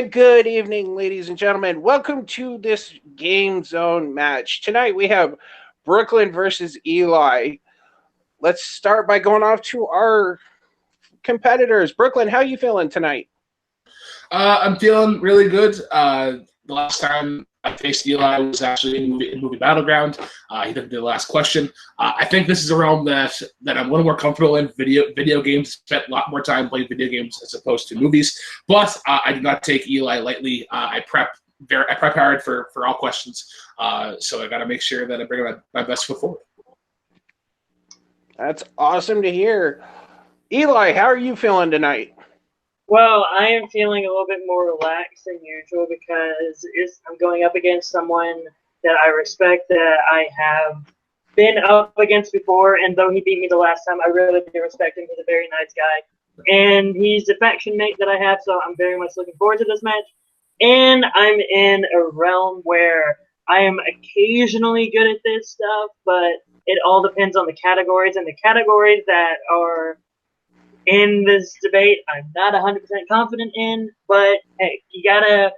And good evening, ladies and gentlemen. Welcome to this Game Zone match. Tonight we have Brooklyn versus Eli. Let's start by going off to our competitors. Brooklyn, how you feeling tonight? I'm feeling really good. The last time I faced Eli was actually in movie Battleground. He did the last question. I think this is a realm that I'm a little more comfortable in. Video games. Spent a lot more time playing video games as opposed to movies. But I do not take Eli lightly. I prep hard for all questions. So I got to make sure that I bring my best foot forward. That's awesome to hear. Eli, how are you feeling tonight? Well, I am feeling a little bit more relaxed than usual because I'm going up against someone that I respect, that I have been up against before, and though he beat me the last time, I really do respect him. He's a very nice guy, and he's the faction mate that I have, so I'm very much looking forward to this match. And I'm in a realm where I am occasionally good at this stuff, but it all depends on the categories, and the categories that are in this debate, I'm not 100% confident in, but hey, you gotta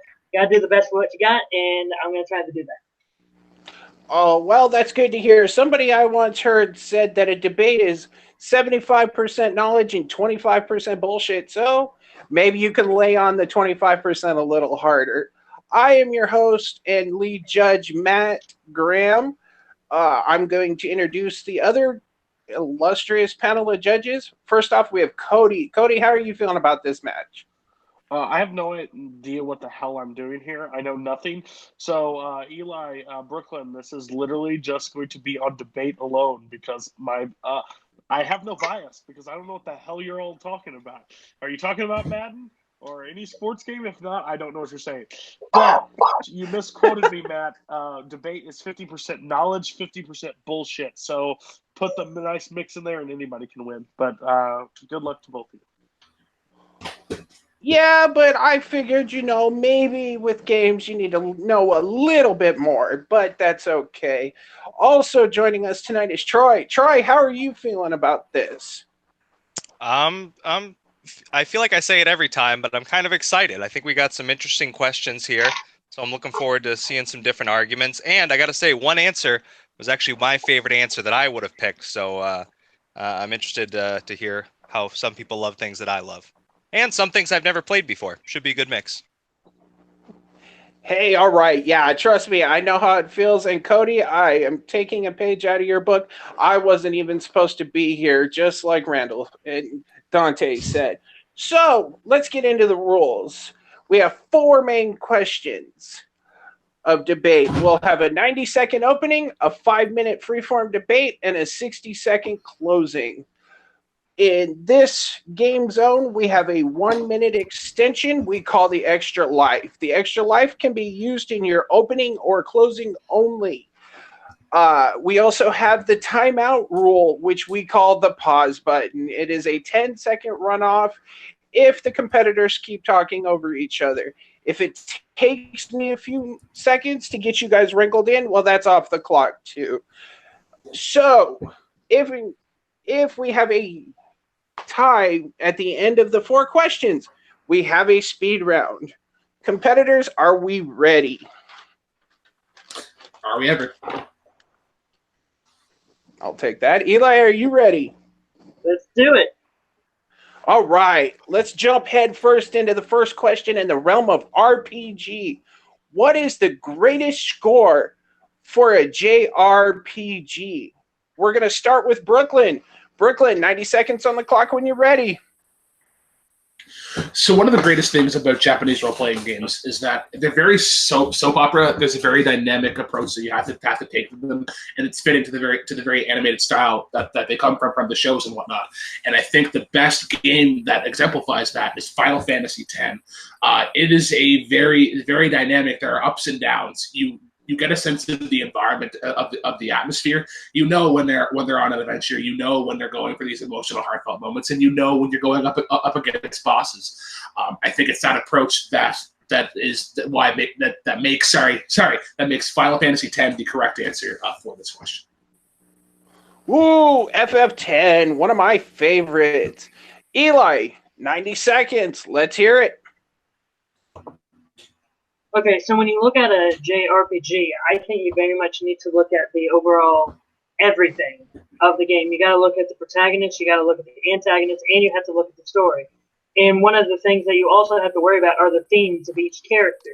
do the best with what you got, and I'm gonna try to do that. Oh, well, that's good to hear. Somebody I once heard said that a debate is 75% knowledge and 25% bullshit, so maybe you can lay on the 25% a little harder. I am your host and lead judge, Matt Graham. I'm going to introduce the other illustrious panel of judges. First off, we have Cody. Cody, how are you feeling about this match? I have no idea what the hell I'm doing here. I know nothing. So, Eli, Brooklyn, this is literally just going to be on debate alone because I have no bias because I don't know what the hell you're all talking about. Are you talking about Madden or any sports game? If not, I don't know what you're saying. But you misquoted me, Matt. Debate is 50% knowledge, 50% bullshit. So put the nice mix in there and anybody can win. But good luck to both of you. Yeah, but I figured, maybe with games you need to know a little bit more, but that's okay. Also joining us tonight is Troy. Troy, how are you feeling about this? I feel like I say it every time, but I'm kind of excited. I think we got some interesting questions here, so I'm looking forward to seeing some different arguments. And I got to say, one answer was actually my favorite answer that I would have picked, so I'm interested to hear how some people love things that I love. And some things I've never played before. Should be a good mix. Hey, all right. Yeah, trust me. I know how it feels. And Cody, I am taking a page out of your book. I wasn't even supposed to be here, just like Randall and Dante said. So let's get into the rules. We have 4 main questions of debate. We'll have a 90-second opening, a 5-minute freeform debate, and a 60-second closing. In this game zone, we have a 1-minute extension we call the extra life. The extra life can be used in your opening or closing only. We also have the timeout rule, which we call the pause button. It is a 10-second runoff if the competitors keep talking over each other. If it takes me a few seconds to get you guys wrinkled in, well, that's off the clock too. So if we have a tie at the end of the 4 questions, we have a speed round. Competitors, are we ready? Are we ever? I'll take that. Eli, are you ready? Let's do it. All right, let's jump head first into the first question in the realm of RPG. What is the greatest score for a JRPG? We're going to start with Brooklyn. Brooklyn, 90 seconds on the clock when you're ready. So one of the greatest things about Japanese role-playing games is that they're very soap opera. There's a very dynamic approach that you have to take with them, and it's fitting to the very animated style that they come from the shows and whatnot. And I think the best game that exemplifies that is Final Fantasy X. It is a very dynamic. There are ups and downs. You get a sense of the environment of the atmosphere. You know when they're on an adventure. You know when they're going for these emotional, heartfelt moments, and you know when you're going up against bosses. I think it's that approach that makes Final Fantasy X the correct answer for this question. Woo, FF10, one of my favorites. Eli, 90 seconds. Let's hear it. Okay, so when you look at a JRPG, I think you very much need to look at the overall everything of the game. You got to look at the protagonist, you got to look at the antagonist, and you have to look at the story. And one of the things that you also have to worry about are the themes of each character.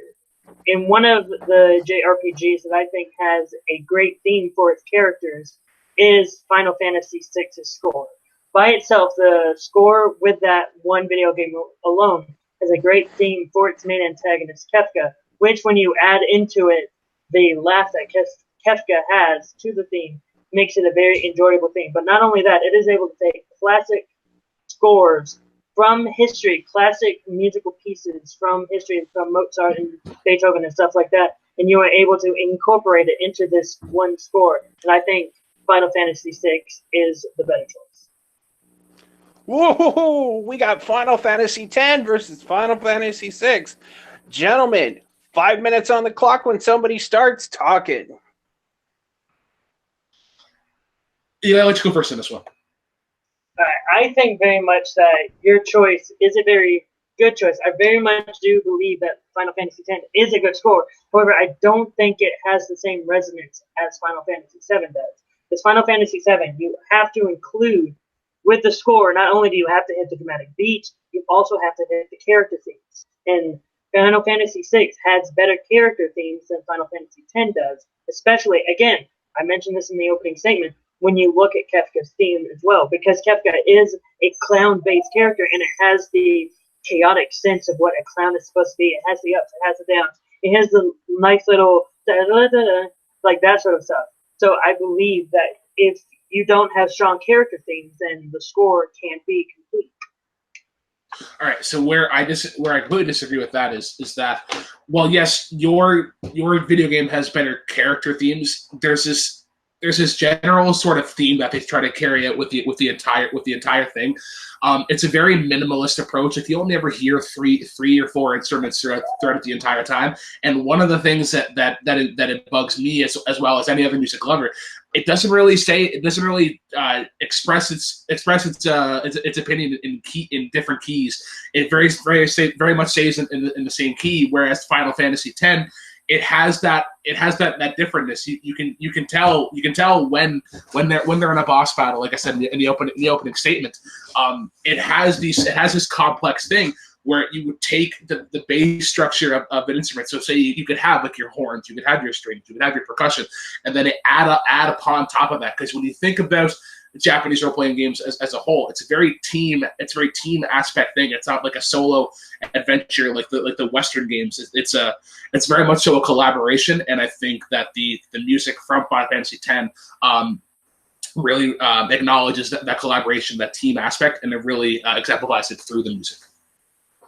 And one of the JRPGs that I think has a great theme for its characters is Final Fantasy VI's score. By itself, the score with that one video game alone has a great theme for its main antagonist, Kefka, which when you add into it the laugh that Kefka has to the theme, makes it a very enjoyable theme. But not only that, it is able to take classic scores from history, classic musical pieces from history, from Mozart and Beethoven and stuff like that, and you are able to incorporate it into this one score. And I think Final Fantasy VI is the better choice. Whoa! We got Final Fantasy X versus Final Fantasy VI. Gentlemen, 5 minutes on the clock when somebody starts talking. Yeah, let's go first in this one. I think very much that your choice is a very good choice. I very much do believe that Final Fantasy X is a good score. However, I don't think it has the same resonance as Final Fantasy VII does. Because Final Fantasy VII, you have to include with the score, not only do you have to hit the dramatic beats, you also have to hit the character themes. And Final Fantasy VI has better character themes than Final Fantasy X does. Especially, again, I mentioned this in the opening statement, when you look at Kefka's theme as well, because Kefka is a clown-based character, and it has the chaotic sense of what a clown is supposed to be. It has the ups, it has the downs. It has the nice little da-da-da-da, like that sort of stuff. So I believe that if you don't have strong character themes, then the score can't be complete. All right, so where I completely disagree with that is that, well, yes, your video game has better character themes. There's this general sort of theme that they try to carry out with the entire thing. It's a very minimalist approach. If you only ever hear three or four instruments throughout the entire time, and one of the things that it bugs me as well as any other music lover, it doesn't really express its opinion in different keys. It very much stays in the same key. Whereas Final Fantasy X, it has that differentness. You can tell when they're in a boss battle. Like I said in the opening statement, it has this complex thing where you would take the base structure of an instrument. So say you could have like your horns, you could have your strings, you could have your percussion, and then add upon top of that. Because when you think about Japanese role-playing games as a whole, it's a very team aspect thing. It's not like a solo adventure like the Western games. It's very much so a collaboration, and I think that the music from Final Fantasy X really acknowledges that collaboration, that team aspect, and it really exemplifies it through the music.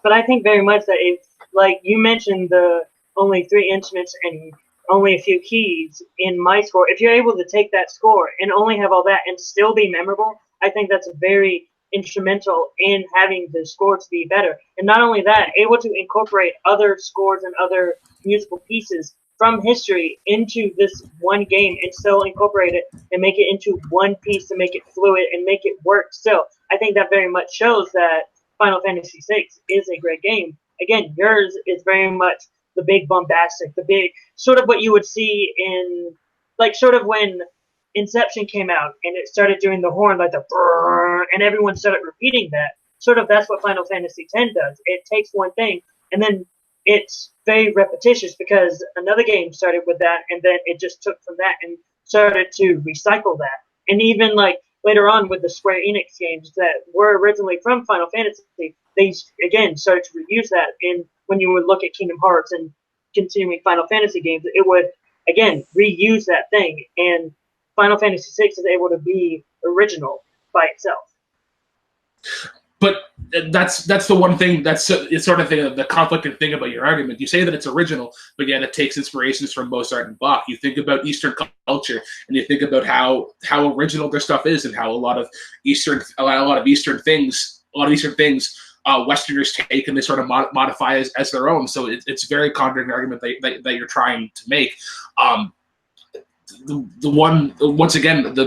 But I think very much that it's like you mentioned, the only 3 instruments and only a few keys in my score. If you're able to take that score and only have all that and still be memorable, I think that's very instrumental in having the score to be better. And not only that, able to incorporate other scores and other musical pieces from history into this one game and still incorporate it and make it into one piece to make it fluid and make it work still. I think that very much shows that Final Fantasy VI is a great game. Again, yours is very much the big bombastic, the big sort of what you would see in, like, sort of when Inception came out and it started doing the horn, like the brrr, and everyone started repeating that. Sort of that's what Final Fantasy X does. It takes one thing and then it's very repetitious because another game started with that and then it just took from that and started to recycle that. And even like later on with the Square Enix games that were originally from Final Fantasy, they again started to reuse that. And when you would look at Kingdom Hearts and continuing Final Fantasy games, it would again reuse that thing. And Final Fantasy VI is able to be original by itself. But that's the one thing that's sort of the conflicting thing about your argument. You say that it's original, but yet it takes inspirations from Mozart and Bach. You think about Eastern culture, and you think about how original their stuff is, and how a lot of Eastern things Westerners take and they sort of modify as their own. So it's a very contradicting argument that you're trying to make. The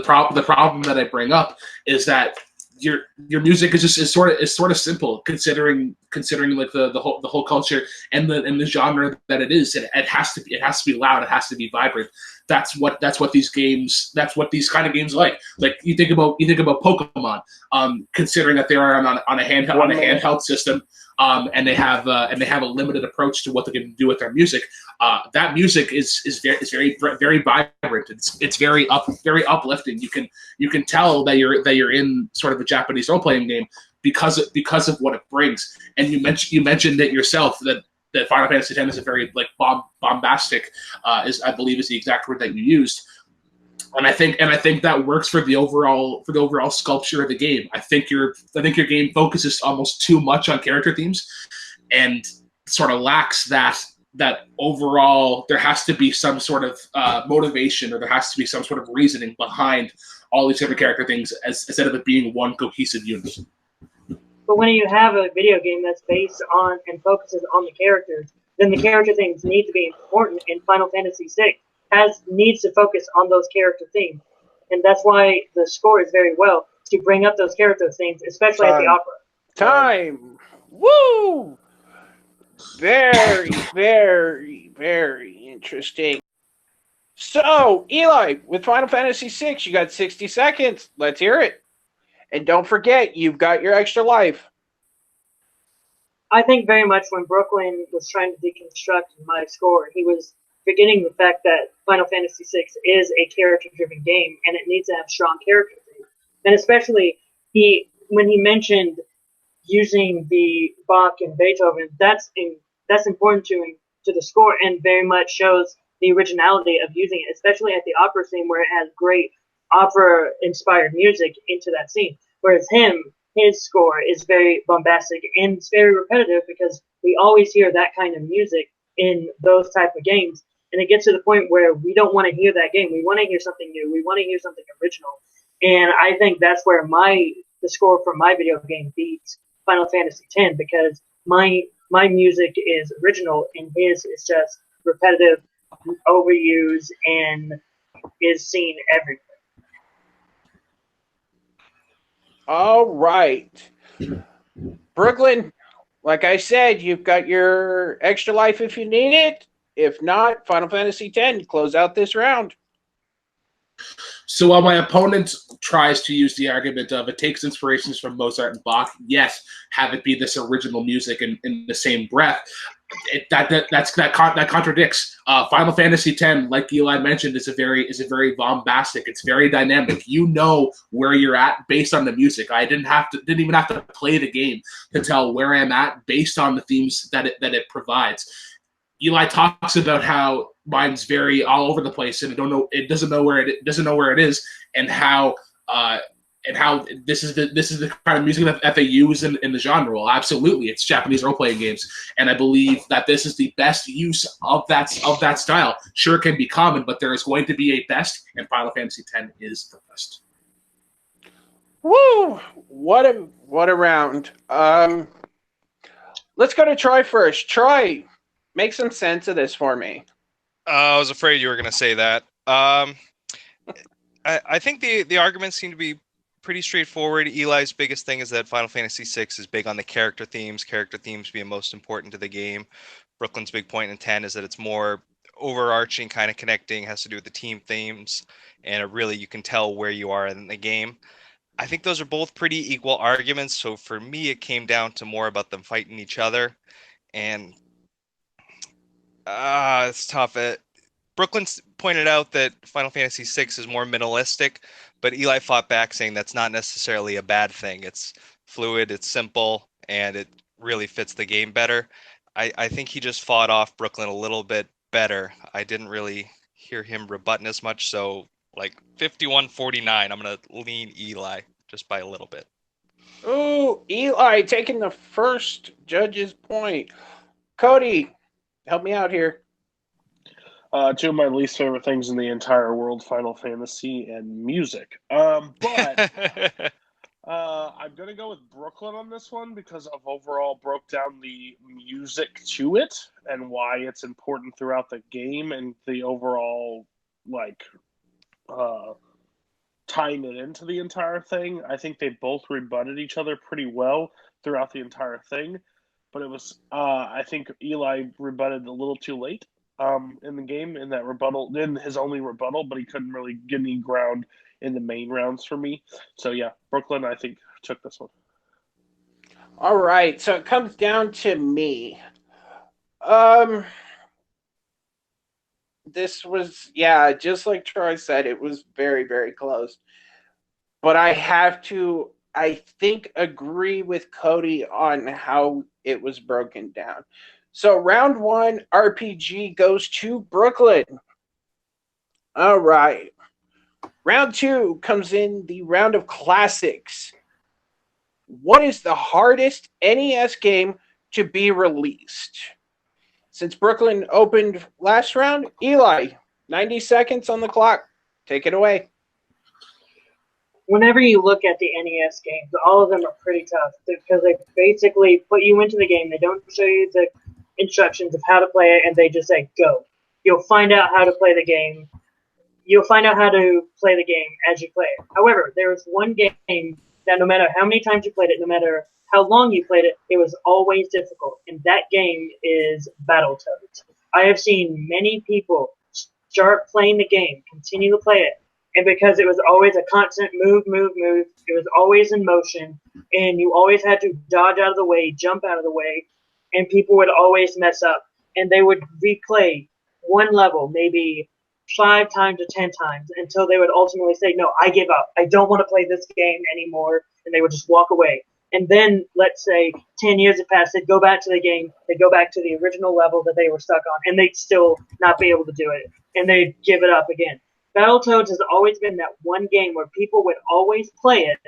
problem that I bring up is that your music is sort of simple considering like the whole culture and the genre that it is. It has to be loud. It has to be vibrant. That's what these kind of games like. Like you think about Pokemon, considering that they are on a handheld system. And they have a limited approach to what they can do with their music. That music is very vibrant. It's very uplifting. You can tell that you're in sort of a Japanese role playing game because of what it brings. And you mentioned it yourself that Final Fantasy X is a very like bombastic, I believe is the exact word that you used. And I think that works for the overall sculpture of the game. I think your game focuses almost too much on character themes, and sort of lacks that overall. There has to be some sort of motivation, or there has to be some sort of reasoning behind all these different character things, instead of it being one cohesive unit. But when you have a video game that's based on and focuses on the characters, then the character themes need to be important. In Final Fantasy VI needs to focus on those character themes, and that's why the score is very well to bring up those character themes, especially at the opera. Time. Woo! Very, very, very interesting. So, Eli, with Final Fantasy VI, you got 60 seconds. Let's hear it. And don't forget, you've got your extra life. I think very much when Brooklyn was trying to deconstruct my score, he was forgetting the fact that Final Fantasy VI is a character-driven game, and it needs to have strong character themes. And especially, when he mentioned using the Bach and Beethoven, that's important to the score, and very much shows the originality of using it, especially at the opera scene where it has great opera-inspired music into that scene. Whereas his score is very bombastic and it's very repetitive because we always hear that kind of music in those type of games. And it gets to the point where we don't want to hear that game. We want to hear something new. We want to hear something original. And I think that's where the score for my video game beats Final Fantasy X, because my music is original and his is just repetitive, overused, and is seen everywhere. All right. Brooklyn, like I said, you've got your extra life if you need it. If not, Final Fantasy X, close out this round. So while my opponent tries to use the argument of it takes inspirations from Mozart and Bach, yes, have it be this original music in the same breath, that contradicts. Final Fantasy X, like Eli mentioned, is a very bombastic. It's very dynamic. You know where you're at based on the music. I didn't even have to play the game to tell where I'm at based on the themes that it provides. Eli talks about how mine's very all over the place and it doesn't know where it is, and how this is the kind of music that they use in the genre. Well, absolutely, it's Japanese role playing games, and I believe that this is the best use of that style. Sure, it can be common, but there is going to be a best, and Final Fantasy X is the best. Woo! What a round. Let's go to Troy first. Troy, make some sense of this for me. I was afraid you were going to say that. I think the arguments seem to be pretty straightforward. Eli's biggest thing is that Final Fantasy VI is big on the character themes being most important to the game. Brooklyn's big point in 10 is that it's more overarching, kind of connecting, has to do with the team themes, and really you can tell where you are in the game. I think those are both pretty equal arguments, so for me it came down to more about them fighting each other, and it's tough. Brooklyn's pointed out that Final Fantasy VI is more minimalistic, but Eli fought back saying that's not necessarily a bad thing. It's fluid, it's simple, and it really fits the game better. I think he just fought off Brooklyn a little bit better. I didn't really hear him rebutting as much, so like 51-49, I'm going to lean Eli just by a little bit. Ooh, Eli taking the first judge's point. Cody, help me out here. Two of my least favorite things in the entire world, Final Fantasy and music. But I'm going to go with Brooklyn on this one because I've overall broke down the music to it and why it's important throughout the game and the overall, tying it into the entire thing. I think they both rebutted each other pretty well throughout the entire thing. But it was, I think Eli rebutted a little too late in the game, in that rebuttal, in his only rebuttal, but he couldn't really get any ground in the main rounds for me. So yeah, Brooklyn, I think, took this one. All right, so it comes down to me. This was, yeah, just like Troy said, it was very, very close. But I have to, I think, agree with Cody on how it was broken down. So round one, RPG goes to Brooklyn. All right. Round two comes in the round of classics. What is the hardest NES game to be released? Since Brooklyn opened last round, Eli, 90 seconds on the clock. Take it away. Whenever you look at the NES games, all of them are pretty tough because they basically put you into the game. They don't show you the instructions of how to play it, and they just say, go. You'll find out how to play the game. You'll find out how to play the game as you play it. However, there was one game that no matter how many times you played it, no matter how long you played it, it was always difficult. And that game is Battletoads. I have seen many people start playing the game, continue to play it, and because it was always a constant move, it was always in motion, and you always had to dodge out of the way, jump out of the way, and people would always mess up. And they would replay one level maybe 5 times or 10 times until they would ultimately say, no, I give up. I don't want to play this game anymore. And they would just walk away. And then, let's say, 10 years have passed, they'd go back to the game, they'd go back to the original level that they were stuck on, and they'd still not be able to do it. And they'd give it up again. Battletoads has always been that one game where people would always play it,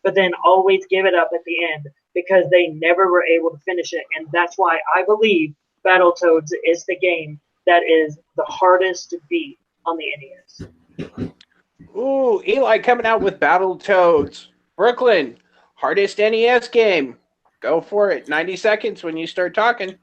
but then always give it up at the end because they never were able to finish it. And that's why I believe Battletoads is the game that is the hardest to beat on the NES. Ooh, Eli coming out with Battletoads. Brooklyn, hardest NES game. Go for it. 90 seconds when you start talking.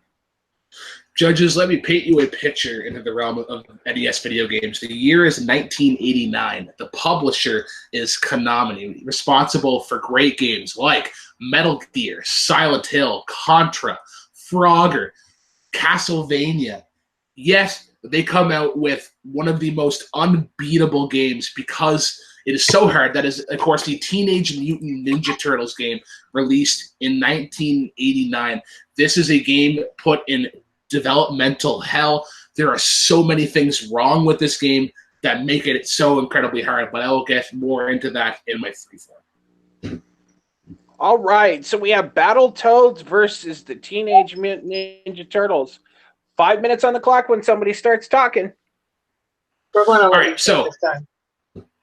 Judges, let me paint you a picture into the realm of NES video games. The year is 1989. The publisher is Konami, responsible for great games like Metal Gear, Silent Hill, Contra, Frogger, Castlevania. Yes, they come out with one of the most unbeatable games because it is so hard. That is, of course, the Teenage Mutant Ninja Turtles game released in 1989. This is a game put in developmental hell. There are so many things wrong with this game that make it so incredibly hard, but I will get more into that in my freeform. All right, so we have Battletoads versus the Teenage Mutant Ninja Turtles. 5 minutes on the clock when somebody starts talking. All right, so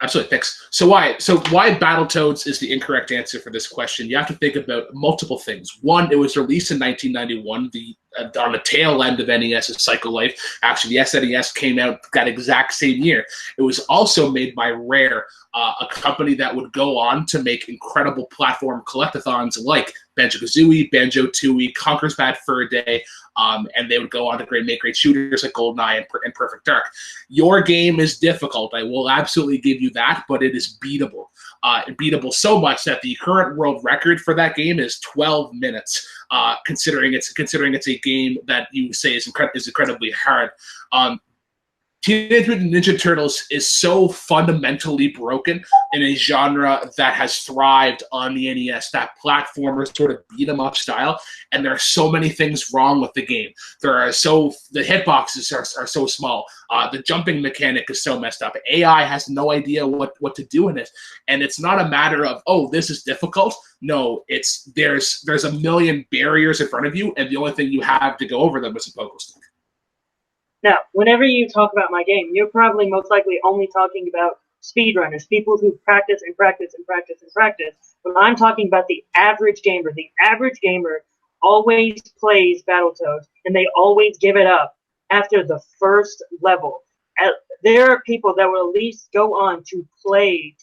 absolutely, thanks. So why Battletoads is the incorrect answer for this question? You have to think about multiple things. One, it was released in 1991, on the tail end of NES's cycle life. Actually, the SNES came out that exact same year. It was also made by Rare, a company that would go on to make incredible platform collectathons like Banjo-Kazooie, Banjo-Tooie, Conker's Bad Fur Day, and they would go on to make great shooters like GoldenEye and Perfect Dark. Your game is difficult. I will absolutely give you that, but it is beatable. Beatable so much that the current world record for that game is 12 minutes. Considering it's a game that you say is incredibly hard. Teenage Mutant Ninja Turtles is so fundamentally broken in a genre that has thrived on the NES, that platformer sort of beat 'em up style, and there are so many things wrong with the game. The hitboxes are so small. The jumping mechanic is so messed up. AI has no idea what to do in it, and it's not a matter of, oh, this is difficult. No, there's a million barriers in front of you, and the only thing you have to go over them is a pogo stick. Now, whenever you talk about my game, you're probably most likely only talking about speedrunners, people who practice and practice and practice and practice. But I'm talking about the average gamer. The average gamer always plays Battletoads, and they always give it up after the first level. There are people that will at least go on to play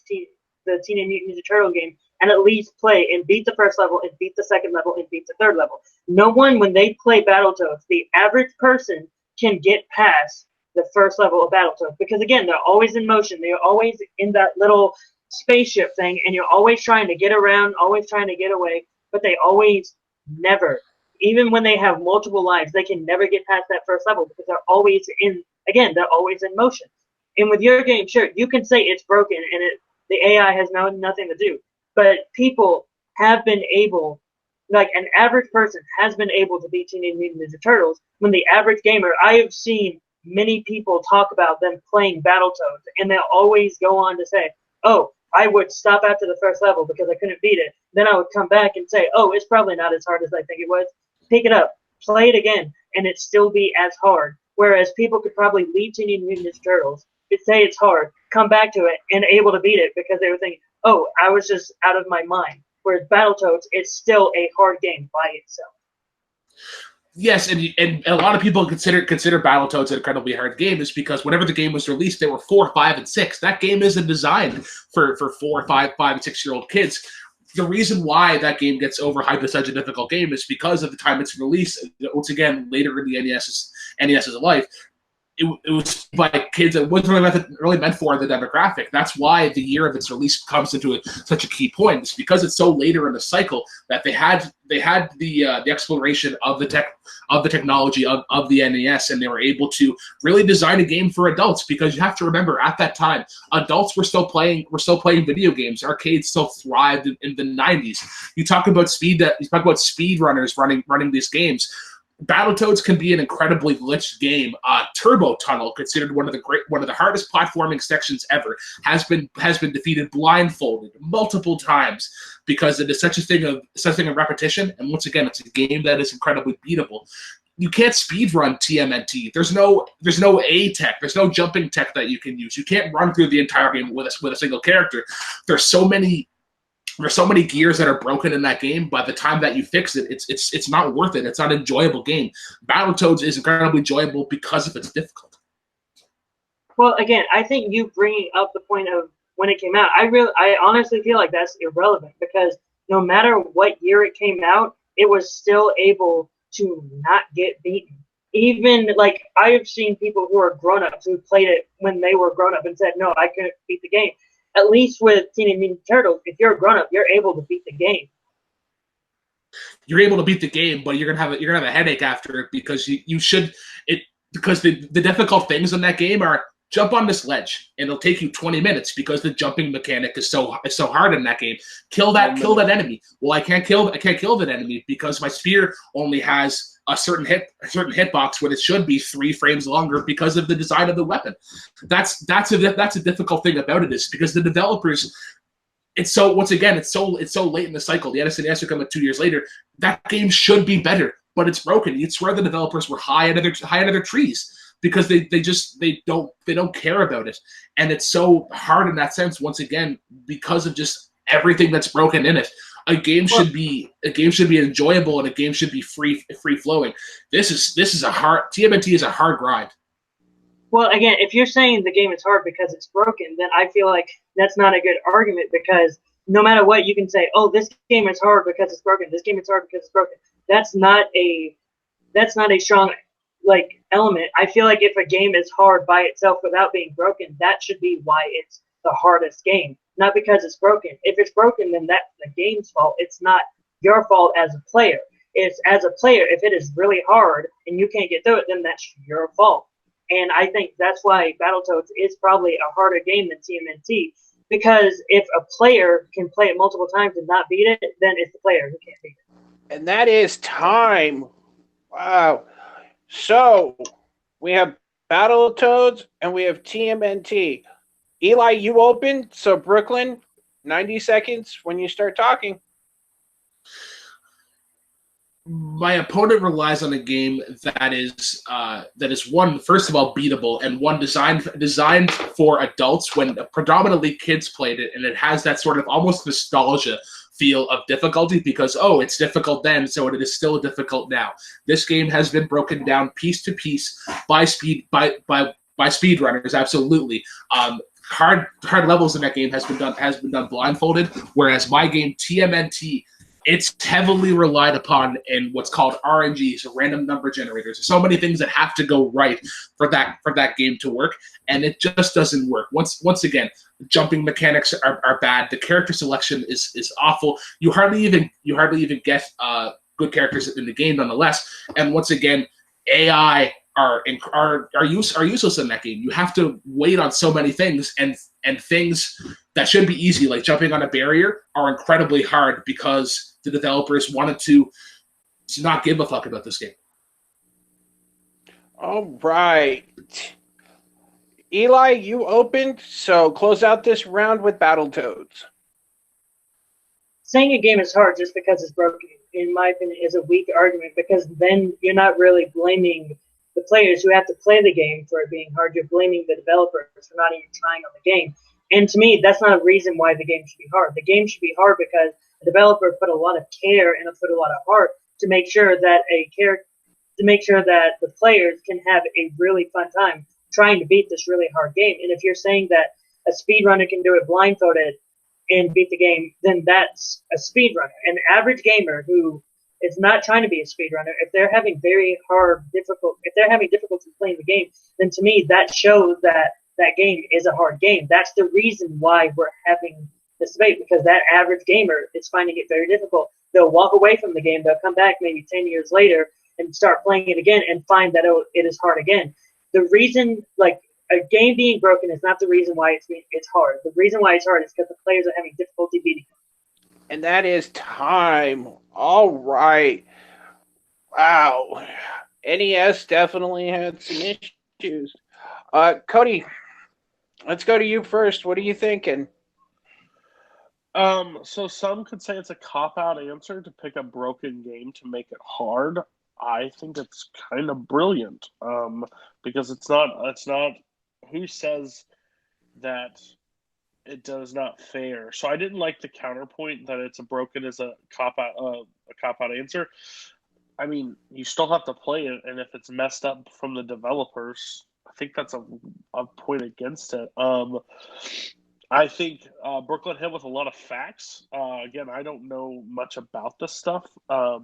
the Teenage Mutant Ninja Turtle game and at least play and beat the first level and beat the second level and beat the third level. No one, when they play Battletoads, the average person can get past the first level of Battletoads because, again, they're always in motion. They're always in that little spaceship thing, and you're always trying to get around, always trying to get away, but they always never, even when they have multiple lives, they can never get past that first level because they're always they're always in motion. And with your game, sure, you can say it's broken and the AI has nothing to do, but people have been able, like an average person has been able to beat Teenage Mutant Ninja Turtles when the average gamer, I have seen many people talk about them playing Battletoads, and they'll always go on to say, oh, I would stop after the first level because I couldn't beat it. Then I would come back and say, oh, it's probably not as hard as I think it was. Pick it up, play it again, and it still be as hard. Whereas people could probably leave Teenage Mutant Ninja Turtles, say it's hard, come back to it, and able to beat it because they were thinking, oh, I was just out of my mind. Whereas Battletoads, it's still a hard game by itself. Yes, and a lot of people consider Battletoads an incredibly hard game is because whenever the game was released, they were 4, 5, and 6. That game isn't designed for 4, 5, and 6-year-old kids. The reason why that game gets overhyped as such a difficult game is because of the time it's released. Once again, later in the NES's life, it was by kids that wasn't really meant for the demographic. That's why the year of its release comes into such a key point. It's because it's so later in the cycle that they had the exploration of the technology of the NES, and they were able to really design a game for adults. Because you have to remember, at that time, adults were still playing video games. Arcades still thrived in the 90s. You talk about speed runners running these games. Battletoads can be an incredibly glitched game. Turbo Tunnel, considered one of the hardest platforming sections ever, has been defeated blindfolded multiple times because it is such a thing of repetition. And once again, it's a game that is incredibly beatable. You can't speedrun TMNT. There's no A tech. There's no jumping tech that you can use. You can't run through the entire game with a single character. There's so many gears that are broken in that game. By the time that you fix it, it's not worth it. It's not an enjoyable game. Battletoads is incredibly enjoyable because of its difficulty. Well, again, I think you bringing up the point of when it came out, I honestly feel like that's irrelevant because no matter what year it came out, it was still able to not get beaten. Even, like, I have seen people who are grown-ups who played it when they were grown-up and said, no, I couldn't beat the game. At least with Teenage Mutant Turtles, if you're a grown-up, you're able to beat the game. You're able to beat the game, but you're gonna have a headache after it because because the difficult things in that game are jump on this ledge and it'll take you 20 minutes because the jumping mechanic is so hard in that game. Kill that enemy. Well, I can't kill that enemy because my spear only has a certain hitbox when it should be 3 frames longer because of the design of the weapon. That's a difficult thing about it is because the developers. It's so late in the cycle. The SNES will come 2 years later. That game should be better, but it's broken. It's where the developers were high under their trees because they don't care about it, and it's so hard in that sense. Once again, because of just everything that's broken in it. A game should be enjoyable, and a game should be free flowing. This is a hard TMNT is a hard grind. Well, again, if you're saying the game is hard because it's broken, then I feel like that's not a good argument because no matter what, you can say, oh, this game is hard because it's broken. This game is hard because it's broken. That's not a strong element. I feel like if a game is hard by itself without being broken, that should be why it's the hardest game, not because it's broken. If it's broken, then that's the game's fault. It's not your fault as a player. It's as a player, if it is really hard and you can't get through it, then that's your fault. And I think that's why Battletoads is probably a harder game than TMNT, because if a player can play it multiple times and not beat it, then it's the player who can't beat it. And that is time. Wow. So we have Battletoads and we have TMNT. Eli, you open. So Brooklyn, 90 seconds when you start talking. My opponent relies on a game that is one, first of all, beatable, and one designed for adults when predominantly kids played it, and it has that sort of almost nostalgia feel of difficulty because, oh, it's difficult then, so it is still difficult now. This game has been broken down piece to piece by speedrunners, absolutely. Hard levels in that game has been done blindfolded, whereas my game TMNT it's heavily relied upon in what's called RNG, so random number generators. There's so many things that have to go right for that game to work, and it just doesn't work. Once again, jumping mechanics are bad. The character selection is awful. You hardly even get good characters in the game, nonetheless. And once again, AI are useless in that game. You have to wait on so many things, and things that should be easy, like jumping on a barrier, are incredibly hard because the developers wanted to not give a fuck about this game. All right. Eli, you opened, so close out this round with Battletoads. Saying a game is hard just because it's broken, in my opinion, is a weak argument, because then you're not really blaming the players who have to play the game for it being hard. You're blaming the developers for not even trying on the game. And to me, that's not a reason why the game should be hard. The game should be hard because the developer put a lot of care and put a lot of heart to make sure that the players can have a really fun time trying to beat this really hard game. And if you're saying that a speedrunner can do it blindfolded and beat the game, then that's a speedrunner. An average gamer who is not trying to be a speedrunner, if they're having difficulty playing the game, then to me that shows that that game is a hard game. That's the reason why we're having this debate, because that average gamer is finding it very difficult. They'll walk away from the game, they'll come back maybe 10 years later and start playing it again and find that it is hard again. The reason, like, a game being broken is not the reason why it's hard. The reason why it's hard is because the players are having difficulty beating it. And that is time. All right. Wow. NES definitely had some issues. Cody, let's go to you first. What are you thinking? So some could say it's a cop-out answer to pick a broken game to make it hard. I think it's kind of brilliant, because it's not who says that it does not fair. So I didn't like the counterpoint that it's a broken as a cop-out answer. I mean, you still have to play it, and if it's messed up from the developers, I think that's a point against it. I think Brooklyn hit with a lot of facts. Again, I don't know much about this stuff, but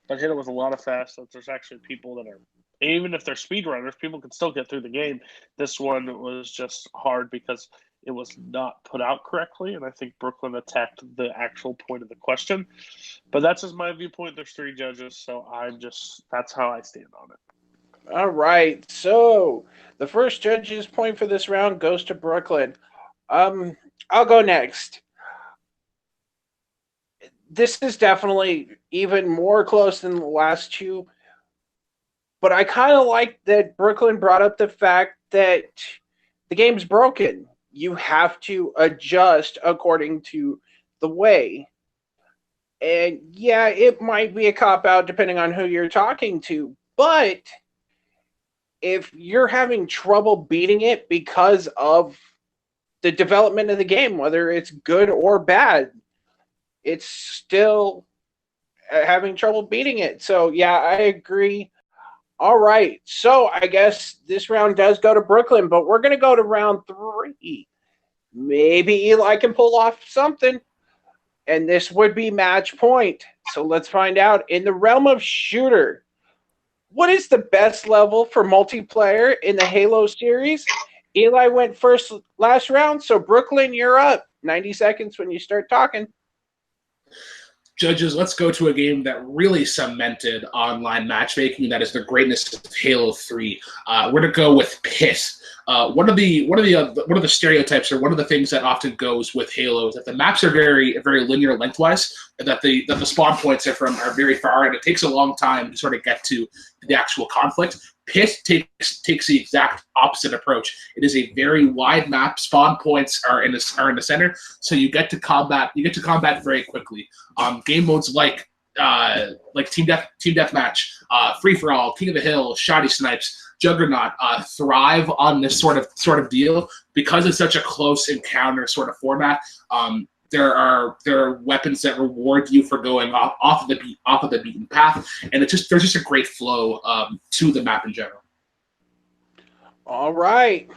hit it with a lot of facts that there's actually people that are, even if they're speedrunners, people can still get through the game. This one was just hard because it was not put out correctly, and I think Brooklyn attacked the actual point of the question. But that's just my viewpoint. There's 3 judges, so that's how I stand on it. All right. So the first judge's point for this round goes to Brooklyn. I'll go next. This is definitely even more close than the last 2, but I kind of like that Brooklyn brought up the fact that the game's broken. You have to adjust according to the way. And yeah, it might be a cop-out depending on who you're talking to, but if you're having trouble beating it because of the development of the game, whether it's good or bad, it's still having trouble beating it. So yeah, I agree. All right, so I guess this round does go to Brooklyn, but we're going to go to round 3. Maybe Eli can pull off something, and this would be match point. So let's find out. In the realm of shooter, what is the best level for multiplayer in the Halo series? Eli went first last round, so Brooklyn, you're up. 90 seconds when you start talking. Judges, let's go to a game that really cemented online matchmaking. That is the greatness of Halo 3. We're gonna go with Pit. One of the stereotypes, or one of the things that often goes with Halo, is that the maps are very linear lengthwise, and that the spawn points are very far, and it takes a long time to sort of get to the actual conflict. Pit takes the exact opposite approach. It is a very wide map. Spawn points are in the center, so you get to combat very quickly. Game modes like team deathmatch, free for all, King of the Hill, shoddy snipes, Juggernaut thrive on this sort of deal because it's such a close encounter sort of format. There are weapons that reward you for going off of the beaten path, and there's just a great flow to the map in general. All right,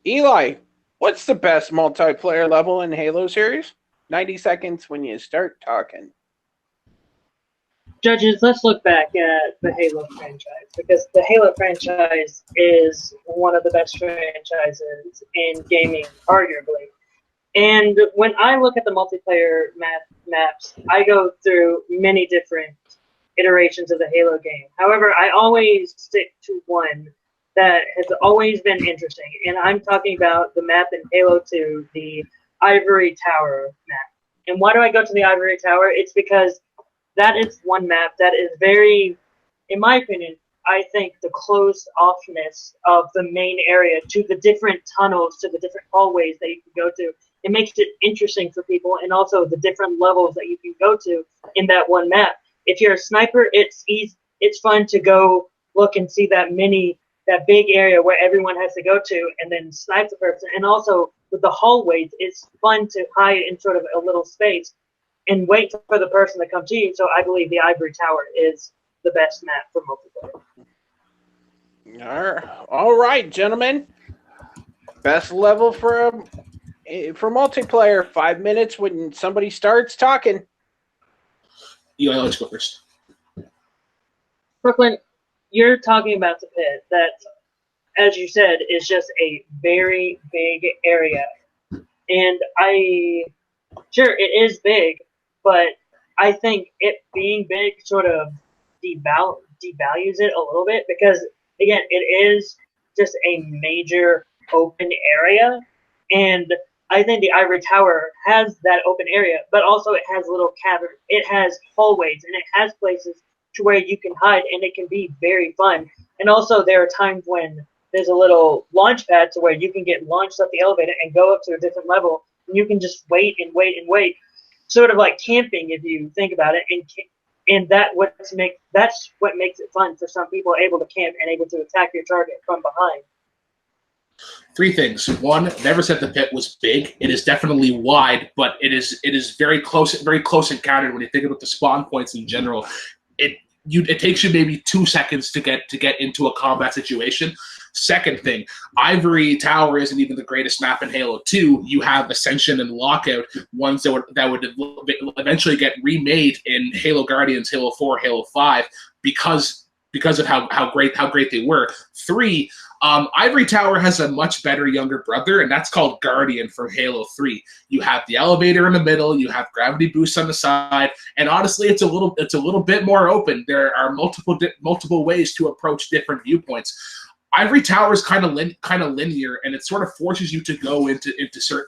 Eli, what's the best multiplayer level in Halo series? 90 seconds when you start talking. Judges, let's look back at the Halo franchise, because the Halo franchise is one of the best franchises in gaming, arguably. And when I look at the multiplayer maps, I go through many different iterations of the Halo game. However, I always stick to one that has always been interesting, and I'm talking about the map in Halo 2, the Ivory Tower map. And why do I go to the Ivory Tower? It's because that is one map that is very, in my opinion, I think the closed offness of the main area to the different tunnels, to the different hallways that you can go to, it makes it interesting for people, and also the different levels that you can go to in that one map. If you're a sniper, it's easy, it's fun to go look and see that big area where everyone has to go to and then snipe the person. And also with the hallways, it's fun to hide in sort of a little space and wait for the person to come to you. So I believe the Ivory Tower is the best map for multiplayer. All right, gentlemen. Best level for multiplayer. 5 minutes when somebody starts talking. Eli, let's go first. Brooklyn, you're talking about the pit that, as you said, is just a very big area. And sure, it is big, but I think it being big sort of devalues it a little bit, because, again, it is just a major open area. And I think the Ivory Tower has that open area, but also it has little caverns, it has hallways, and it has places to where you can hide, and it can be very fun. And also there are times when there's a little launch pad to where you can get launched up the elevator and go up to a different level, and you can just wait and wait and wait, sort of like camping if you think about it. And that's what makes it fun for some people, able to camp and able to attack your target from behind. 3 things. 1, never said the pit was big. It is definitely wide, but it is very close encountered. When you think about the spawn points in general, it takes you maybe 2 seconds to get into a combat situation. Second thing, Ivory Tower isn't even the greatest map in Halo 2. You have Ascension and Lockout, ones that would eventually get remade in Halo Guardians, Halo 4, Halo 5, because of how great they were. 3, Ivory Tower has a much better younger brother, and that's called Guardian from Halo 3. You have the elevator in the middle, you have gravity boosts on the side, and honestly, it's a little bit more open. There are multiple ways to approach different viewpoints. Ivory Tower is kind of linear, and it sort of forces you to go into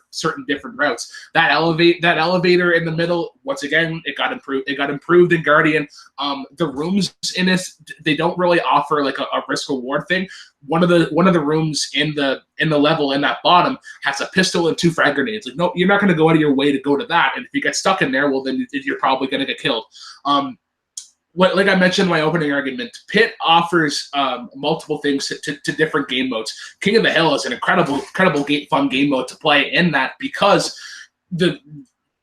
certain different routes. That elevator in the middle, once again, it got improved in Guardian. The rooms in this, they don't really offer like a risk reward thing. One of the rooms in the level in that bottom has a pistol and 2 frag grenades. Like, no, you're not going to go out of your way to go to that. And if you get stuck in there, well, then you're probably going to get killed. Like I mentioned in my opening argument, Pit offers multiple things to different game modes. King of the Hill is an incredible fun game mode to play in that, because the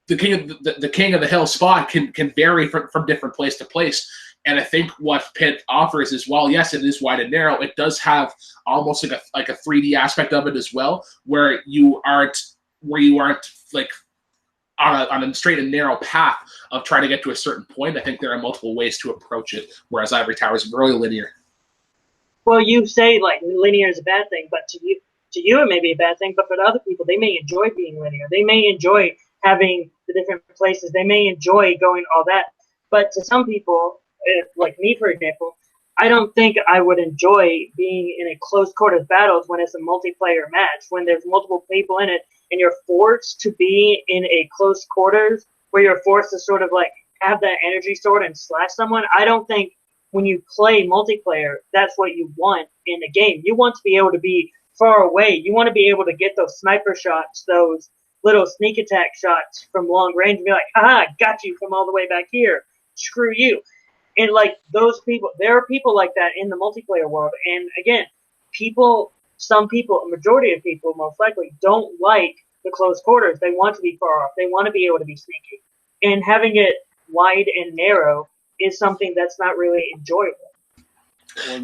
King of the Hill spot can vary from different place to place. And I think what Pit offers is, while yes, it is wide and narrow, it does have almost like a 3D aspect of it as well, where you aren't like on a straight and narrow path of trying to get to a certain point. I think there are multiple ways to approach it, whereas Ivory Tower is really linear. Well, you say like linear is a bad thing, but to you it may be a bad thing, but for other people, they may enjoy being linear. They may enjoy having the different places. They may enjoy going all that. But to some people, like me, for example, I don't think I would enjoy being in a close quarters battles when it's a multiplayer match, when there's multiple people in it, and you're forced to be in a close quarters where you're forced to sort of like have that energy sword and slash someone. I don't think when you play multiplayer, that's what you want in a game. You want to be able to be far away. You want to be able to get those sniper shots, those little sneak attack shots from long range, and be like, haha, got you from all the way back here. Screw you. And like those people, there are people like that in the multiplayer world. And again, some people, a majority of people most likely don't like the close quarters. They want to be far off. They want to be able to be sneaky. And having it wide and narrow is something that's not really enjoyable.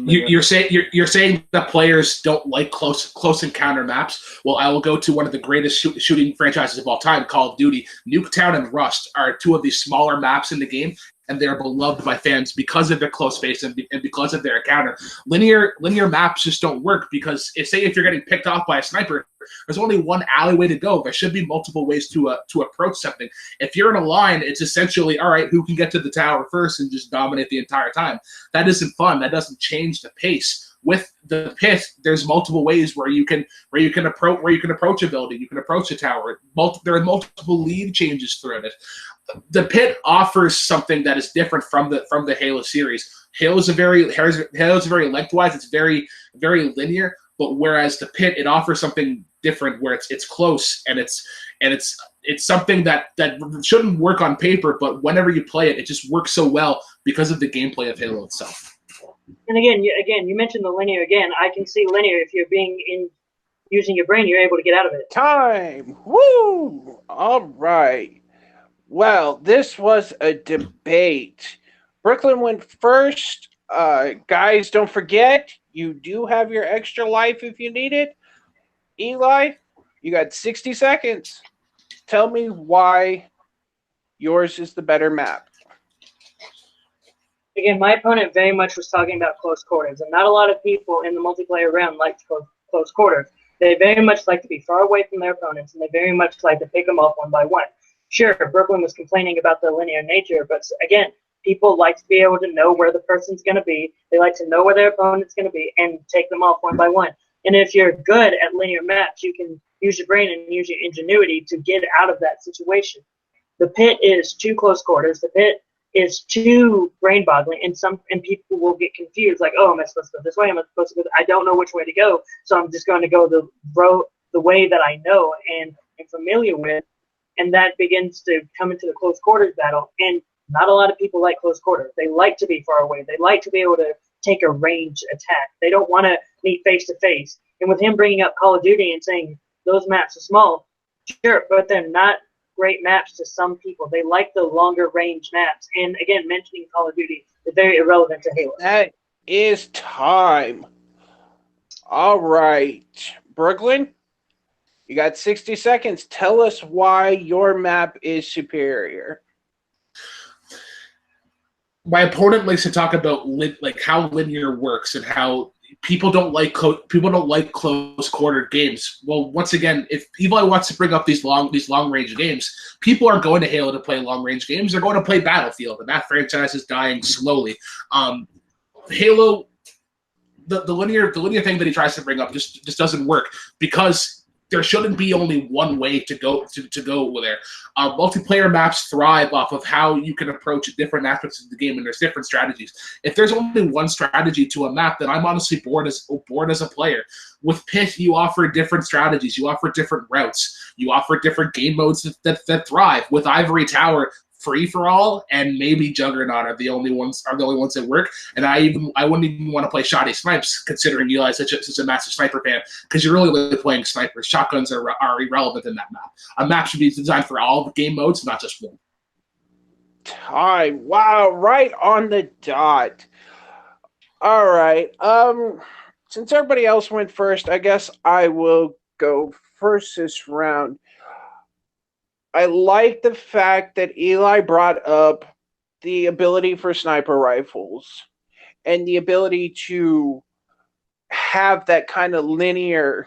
You're saying that players don't like close encounter maps. Well, I will go to one of the greatest shooting franchises of all time, Call of Duty. Nuketown and Rust are 2 of the smaller maps in the game, and they're beloved by fans because of their close space and because of their encounter. Linear maps just don't work because if you're getting picked off by a sniper, there's only one alleyway to go. There should be multiple ways to approach something. If you're in a line, it's essentially, all right, who can get to the tower first and just dominate the entire time. That isn't fun. That doesn't change the pace. With the pit, there's multiple ways where you can approach a building, you can approach a tower. There are multiple lead changes throughout it. The pit offers something that is different from the Halo series. Halo's very lengthwise. It's very very linear. But whereas the pit, it offers something different where it's close and it's something that shouldn't work on paper, but whenever you play it, it just works so well because of the gameplay of Halo itself. And again, you mentioned the linear again. I can see linear if you're using your brain, you're able to get out of it. Time! Woo! All right. Well, this was a debate. Brooklyn went first. Guys, don't forget, you do have your extra life if you need it. Eli, you got 60 seconds. Tell me why yours is the better map. Again, my opponent very much was talking about close quarters, and not a lot of people in the multiplayer round like close quarters. They very much like to be far away from their opponents, and they very much like to pick them off one by one. Sure, Brooklyn was complaining about the linear nature, but again, people like to be able to know where the person's going to be. They like to know where their opponent's going to be and take them off one by one. And if you're good at linear maps, you can use your brain and use your ingenuity to get out of that situation. The pit is too close quarters. The pit is too brain-boggling, and people will get confused, like, oh, am I supposed to go this way? Am I supposed to go? I don't know which way to go, so I'm just going to go the way that I know and am familiar with, and that begins to come into the close quarters battle. And not a lot of people like close quarters. They like to be far away. They like to be able to take a ranged attack. They don't want to meet face-to-face. And with him bringing up Call of Duty and saying those maps are small, sure, but they're not great maps to some people. They like the longer range maps. And again, mentioning Call of Duty is very irrelevant to Halo. That is time. All right. Brooklyn, you got 60 seconds. Tell us why your map is superior. My opponent likes to talk about how linear works and how people don't like close quarter games. Well, once again, if Eli wants to bring up these long range games, people aren't going to Halo to play long range games. They're going to play Battlefield, and that franchise is dying slowly. Halo, the linear thing that he tries to bring up just doesn't work because there shouldn't be only one way to go there. Multiplayer maps thrive off of how you can approach different aspects of the game, and there's different strategies. If there's only one strategy to a map, then I'm honestly bored as a player. With Pit, you offer different strategies, you offer different routes, you offer different game modes that thrive. With Ivory Tower, Free for All and maybe Juggernaut are the only ones that work. And I wouldn't even want to play Shoddy Snipes, considering Eli's such a massive sniper fan, because you're really playing snipers. Shotguns are irrelevant in that map. A map should be designed for all the game modes, not just one. Time. Wow, right on the dot. All right. Since everybody else went first, I guess I will go first this round. I like the fact that Eli brought up the ability for sniper rifles and the ability to have that kind of linearness.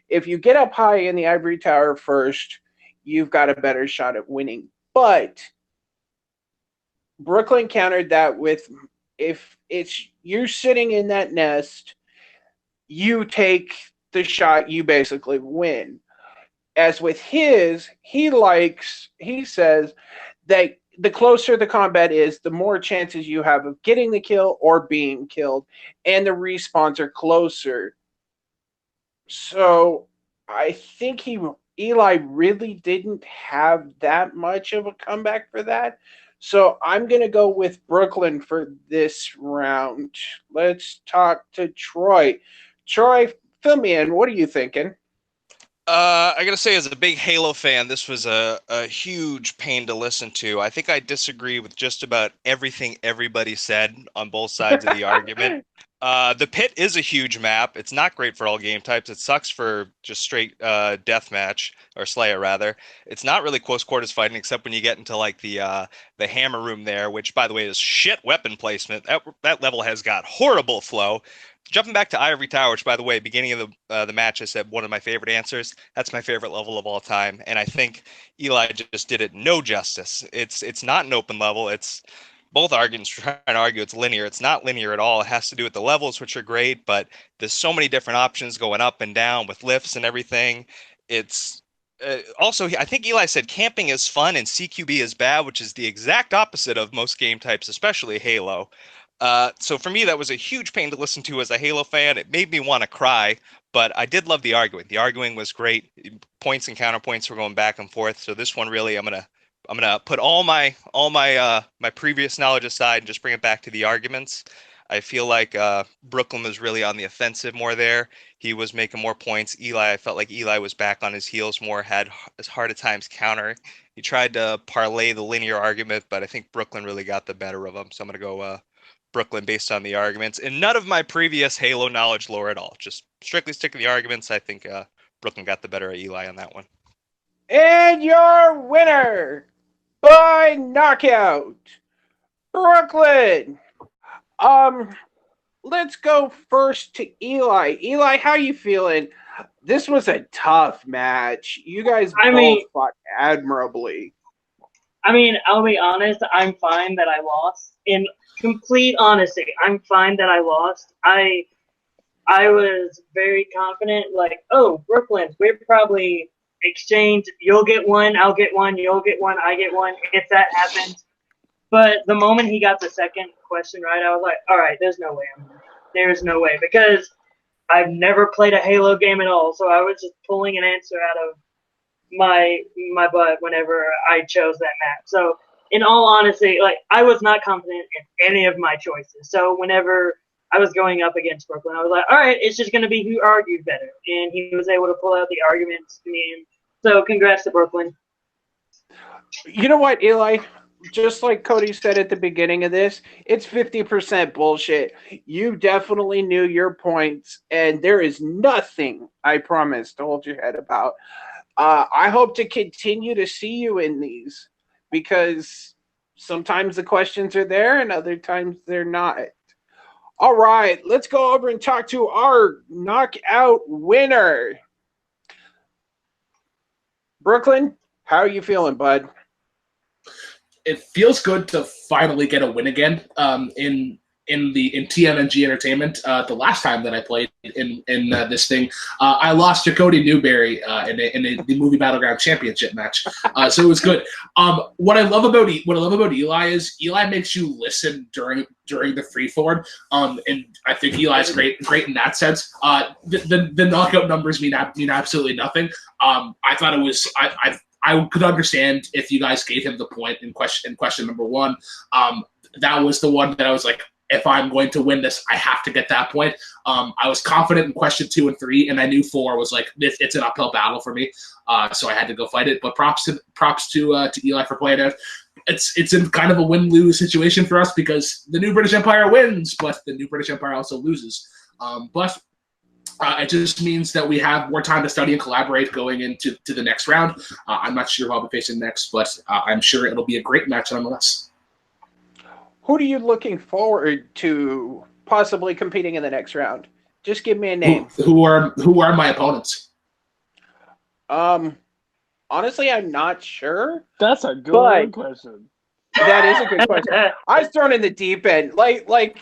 If you get up high in the ivory tower first, you've got a better shot at winning. But Brooklyn countered that with, if it's you sitting in that nest, you take the shot, you basically win. As with his, he says that the closer the combat is, the more chances you have of getting the kill or being killed, and the respawns are closer. So I think Eli really didn't have that much of a comeback for that. So I'm going to go with Brooklyn for this round. Let's talk to Troy. Troy, fill me in. What are you thinking? I gotta say, as a big Halo fan, this was a huge pain to listen to. I think I disagree with just about everything everybody said on both sides of the argument. The pit is a huge map. It's not great for all game types. It sucks for just straight deathmatch or Slayer rather. It's not really close quarters fighting except when you get into like the hammer room there, which by the way is shit weapon placement. That level has got horrible flow. Jumping back to Ivory Tower, which by the way, beginning of the match, I said one of my favorite answers. That's my favorite level of all time, and I think Eli just did it no justice. It's not an open level. It's both arguments trying to argue it's linear. It's not linear at all. It has to do with the levels, which are great, but there's so many different options going up and down with lifts and everything. It's also, I think Eli said camping is fun and CQB is bad, which is the exact opposite of most game types, especially Halo. So for me, that was a huge pain to listen to as a Halo fan. It made me want to cry, but I did love the arguing. The arguing was great. Points and counterpoints were going back and forth. So this one really, I'm gonna put all my my previous knowledge aside and just bring it back to the arguments. I feel like Brooklyn was really on the offensive more there. He was making more points. I felt like Eli was back on his heels more, had as hard at times counter. He tried to parlay the linear argument, but I think Brooklyn really got the better of him. So I'm gonna go Brooklyn based on the arguments. And none of my previous Halo knowledge lore at all. Just strictly sticking to the arguments. I think Brooklyn got the better of Eli on that one. And your winner by knockout, Brooklyn. Let's go first to Eli. Eli, how you feeling? This was a tough match. You guys both fought admirably. I mean, I'll be honest, I'm fine that I lost. In complete honesty, I'm fine that I lost. I was very confident, like, oh, Brooklyn, we're probably exchange. You'll get one, I'll get one, you'll get one, I get one, if that happens. But the moment he got the second question right, I was like, all right, there's no way. There's no way. Because I've never played a Halo game at all, so I was just pulling an answer out of my butt whenever I chose that map. So in all honesty, like, I was not confident in any of my choices. So whenever I was going up against Brooklyn, I was like, all right, it's just going to be who argued better. And he was able to pull out the arguments to me. And so congrats to Brooklyn. You know what, Eli? Just like Cody said at the beginning of this, it's 50% bullshit. You definitely knew your points, and there is nothing, I promise, to hold your head about. I hope to continue to see you in these, because sometimes the questions are there and other times they're not. All right, let's go over and talk to our knockout winner. Brooklyn, how are you feeling, bud? It feels good to finally get a win again in TMNG Entertainment. The last time that I played in this thing, I lost to Cody Newberry in the Movie Battleground Championship match. So it was good. What I love about Eli is Eli makes you listen during the free form. And I think Eli's great in that sense. The knockout numbers mean absolutely nothing. I thought it was I could understand if you guys gave him the point in question number one. That was the one that I was like, if I'm going to win this, I have to get that point. I was confident in question 2 and 3, and I knew 4 was like it's an uphill battle for me, so I had to go fight it. But props to Eli for playing it. It's in kind of a win-lose situation for us because the New British Empire wins, but the New British Empire also loses. But it just means that we have more time to study and collaborate going into the next round. I'm not sure who I'll be facing next, but I'm sure it'll be a great match nonetheless. Who are you looking forward to possibly competing in the next round? Just give me a name. Who are my opponents? Honestly, I'm not sure. That's a good question. That is a good question. I was thrown in the deep end. Like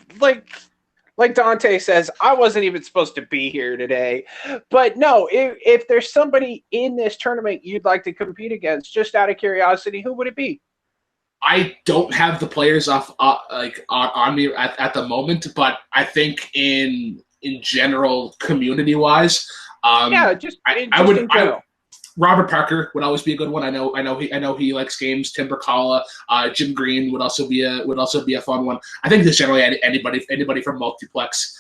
Dante says, I wasn't even supposed to be here today. But no, if there's somebody in this tournament you'd like to compete against, just out of curiosity, who would it be? I don't have the players on me at the moment, but I think in general, community wise, I would. Robert Parker would always be a good one. I know he likes games. Tim Bracala, Jim Green would also be a fun one. I think just generally anybody from Multiplex,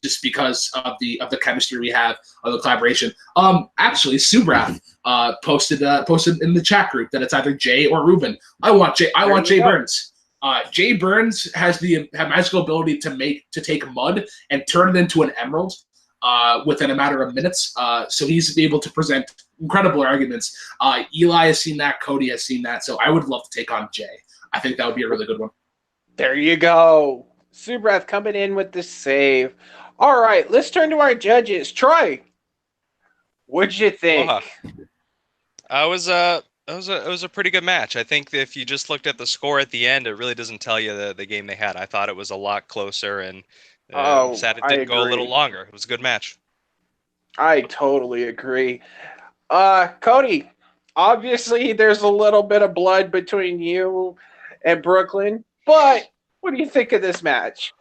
just because of the chemistry we have of the collaboration. Actually, Subrath posted in the chat group that it's either Jay or Ruben. I want Jay Burns. Jay Burns has the magical ability to take mud and turn it into an emerald within a matter of minutes. So he's able to present incredible arguments. Eli has seen that. Cody has seen that. So I would love to take on Jay. I think that would be a really good one. There you go. Subrath coming in with the save. All right, let's turn to our judges. Troy, what'd you think? It was a pretty good match. I think that if you just looked at the score at the end, it really doesn't tell you the game they had. I thought it was a lot closer, and sad it didn't go a little longer. It was a good match. I totally agree. Cody, obviously there's a little bit of blood between you and Brooklyn, but what do you think of this match?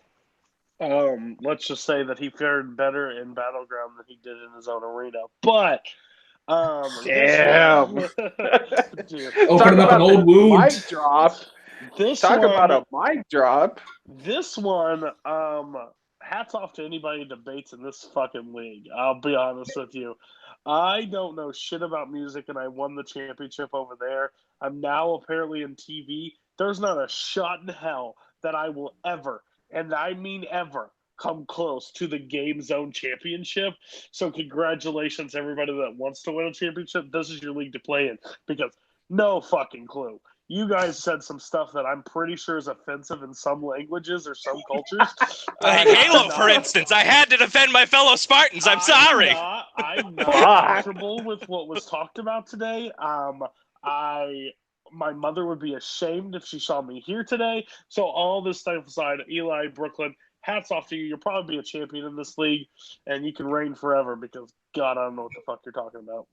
Let's just say that he fared better in Battleground than he did in his own arena. But damn. Opening up an old wound. Mic drop. About a mic drop. This one, hats off to anybody who debates in this fucking league. I'll be honest with you. I don't know shit about music, and I won the championship over there. I'm now apparently in TV. There's not a shot in hell that I will ever, and I mean ever, come close to the GameZone Championship. So congratulations, everybody that wants to win a championship. This is your league to play in, because no fucking clue. You guys said some stuff that I'm pretty sure is offensive in some languages or some cultures. Halo, for instance. I had to defend my fellow Spartans. I'm sorry. I'm not comfortable with what was talked about today. My mother would be ashamed if she saw me here today. So all this stuff aside, Eli, Brooklyn, hats off to you. You'll probably be a champion in this league, and you can reign forever because, God, I don't know what the fuck you're talking about.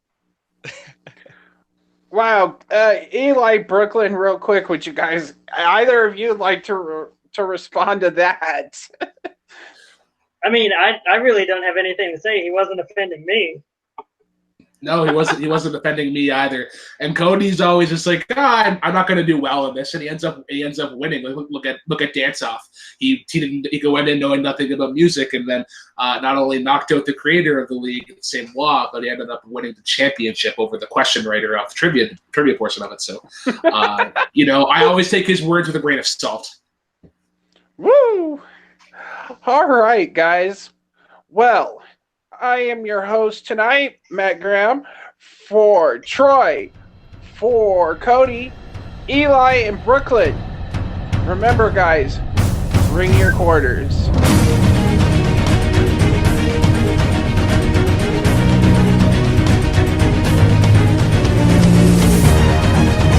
Wow. Eli, Brooklyn, real quick, would you guys, either of you like to respond to that? I mean, I really don't have anything to say. He wasn't offending me. No, he wasn't defending me either. And Cody's always just like, I'm not going to do well in this, and he ends up winning. Look at Dance Off. He went in knowing nothing about music, and then not only knocked out the creator of the league, Same Law, but he ended up winning the championship over the question writer of the trivia portion of it. So, I always take his words with a grain of salt. Woo! All right, guys. Well, I am your host tonight, Matt Graham, for Troy, for Cody, Eli, and Brooklyn. Remember, guys, bring your quarters.